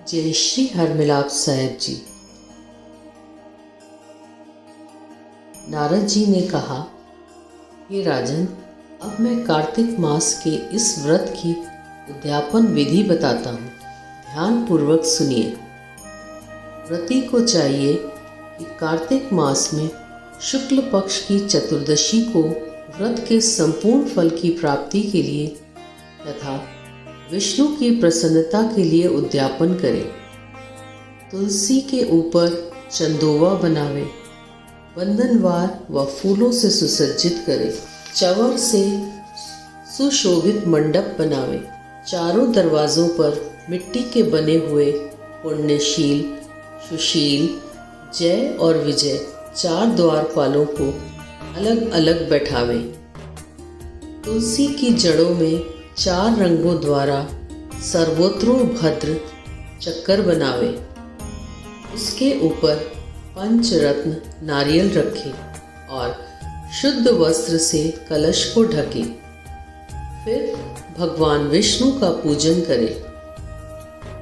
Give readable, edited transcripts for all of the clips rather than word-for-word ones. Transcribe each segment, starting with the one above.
जय श्री हरमिलाप साहेब जी। नारद जी ने कहा, हे राजन, अब मैं कार्तिक मास के इस व्रत की उद्यापन विधि बताता हूँ। ध्यान पूर्वक सुनिए। व्रती को चाहिए कि कार्तिक मास में शुक्ल पक्ष की चतुर्दशी को व्रत के संपूर्ण फल की प्राप्ति के लिए तथा विष्णु की प्रसन्नता के लिए उद्यापन करे। तुलसी के ऊपर चंदोवा बनावे, बंधनवार व फूलों से सुसज्जित करे। चवर से सुशोभित मंडप बनावे। चारों दरवाजों पर मिट्टी के बने हुए पुण्यशील, सुशील, जय और विजय 4 द्वारपालों को अलग अलग बैठावे। तुलसी की जड़ों में 4 रंगों द्वारा सर्वोत्रोभद्र चक्कर बनावे। उसके ऊपर पंचरत्न नारियल रखे और शुद्ध वस्त्र से कलश को ढके। फिर भगवान विष्णु का पूजन करे।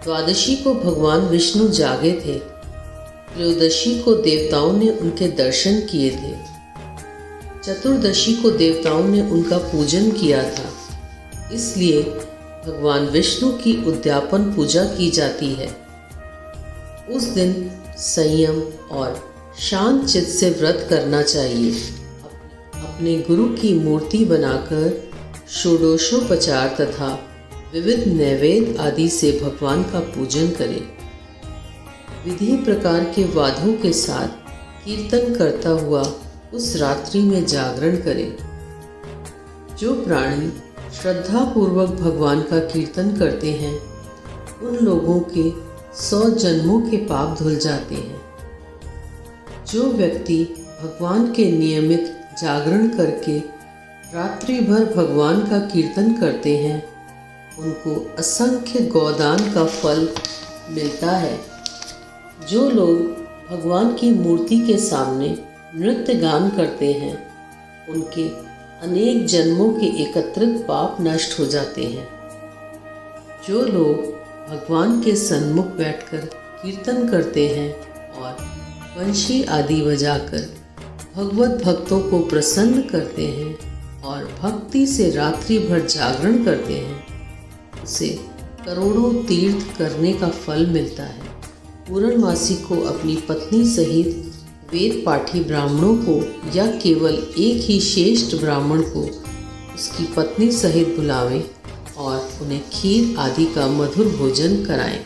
द्वादशी को भगवान विष्णु जागे थे। त्रयोदशी को देवताओं ने उनके दर्शन किए थे। चतुर्दशी को देवताओं ने उनका पूजन किया था। इसलिए भगवान विष्णु की उद्यापन पूजा की जाती है। उस दिन संयम और शांत चित्त से व्रत करना चाहिए। अपने गुरु की मूर्ति बनाकर षोडशोपचार तथा विविध नैवेद्य आदि से भगवान का पूजन करें। विधि प्रकार के वाद्यों के साथ कीर्तन करता हुआ उस रात्रि में जागरण करें। जो प्राणी श्रद्धा पूर्वक भगवान का कीर्तन करते हैं, उन लोगों के 100 जन्मों के पाप धुल जाते हैं। जो व्यक्ति भगवान के नियमित जागरण करके रात्रि भर भगवान का कीर्तन करते हैं, उनको असंख्य गोदान का फल मिलता है। जो लोग भगवान की मूर्ति के सामने नृत्य गान करते हैं, उनके अनेक जन्मों के एकत्रित पाप नष्ट हो जाते हैं। जो लोग भगवान के सन्मुख बैठकर कीर्तन करते हैं और वंशी आदि बजाकर भगवत भक्तों को प्रसन्न करते हैं और भक्ति से रात्रि भर जागरण करते हैं, उसे करोड़ों तीर्थ करने का फल मिलता है। पूर्णमासी को अपनी पत्नी सहित वेद पाठी ब्राह्मणों को या केवल एक ही श्रेष्ठ ब्राह्मण को उसकी पत्नी सहित बुलावें और उन्हें खीर आदि का मधुर भोजन कराएं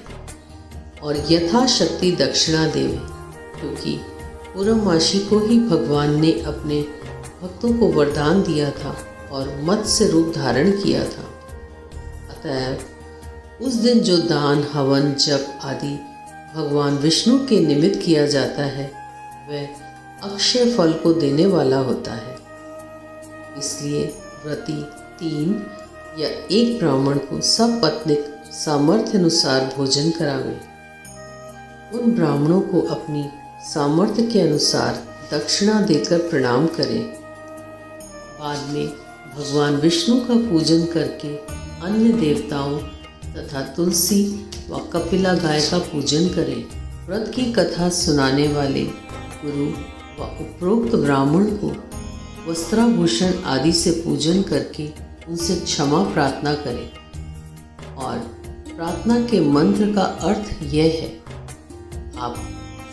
और यथाशक्ति दक्षिणा देवें, क्योंकि पूर्णमासी को ही भगवान ने अपने भक्तों को वरदान दिया था और मत्स्य रूप धारण किया था। अतएव उस दिन जो दान, हवन, जप आदि भगवान विष्णु के निमित्त किया जाता है, वह अक्षय फल को देने वाला होता है। इसलिए व्रती 3 या 1 ब्राह्मण को सपत्नीक सामर्थ्य अनुसार भोजन करावे। उन ब्राह्मणों को अपनी सामर्थ्य के अनुसार दक्षिणा देकर प्रणाम करें। बाद में भगवान विष्णु का पूजन करके अन्य देवताओं तथा तुलसी व कपिला गाय का पूजन करें। व्रत की कथा सुनाने वाले गुरु व उपरोक्त ब्राह्मण को वस्त्राभूषण आदि से पूजन करके उनसे क्षमा प्रार्थना करें। और प्रार्थना के मंत्र का अर्थ यह है, आप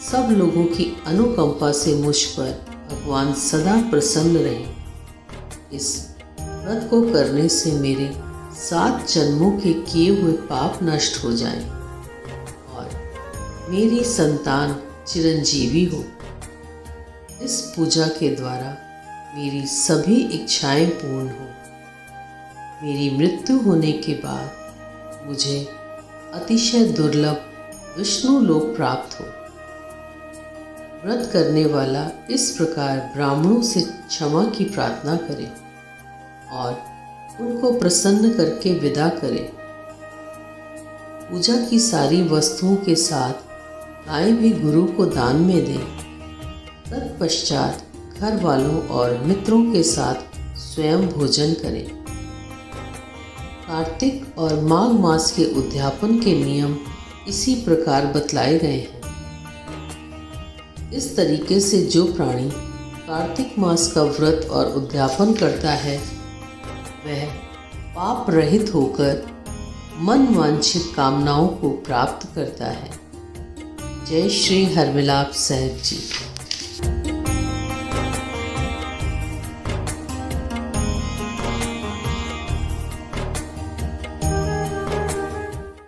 सब लोगों की अनुकंपा से मुझ पर भगवान सदा प्रसन्न रहें। इस व्रत को करने से मेरे 7 जन्मों के किए हुए पाप नष्ट हो जाएं और मेरी संतान चिरंजीवी हो। इस पूजा के द्वारा मेरी सभी इच्छाएं पूर्ण हो। मेरी मृत्यु होने के बाद मुझे अतिशय दुर्लभ विष्णु लोक प्राप्त हो। व्रत करने वाला इस प्रकार ब्राह्मणों से क्षमा की प्रार्थना करे और उनको प्रसन्न करके विदा करे। पूजा की सारी वस्तुओं के साथ गाय भी गुरु को दान में दें। तत्पश्चात घर वालों और मित्रों के साथ स्वयं भोजन करें। कार्तिक और माघ मास के उद्यापन के नियम इसी प्रकार बतलाए गए हैं। इस तरीके से जो प्राणी कार्तिक मास का व्रत और उद्यापन करता है वह पाप रहित होकर मन वांछित कामनाओं को प्राप्त करता है। जय श्री हरमिलाप साहिब जी।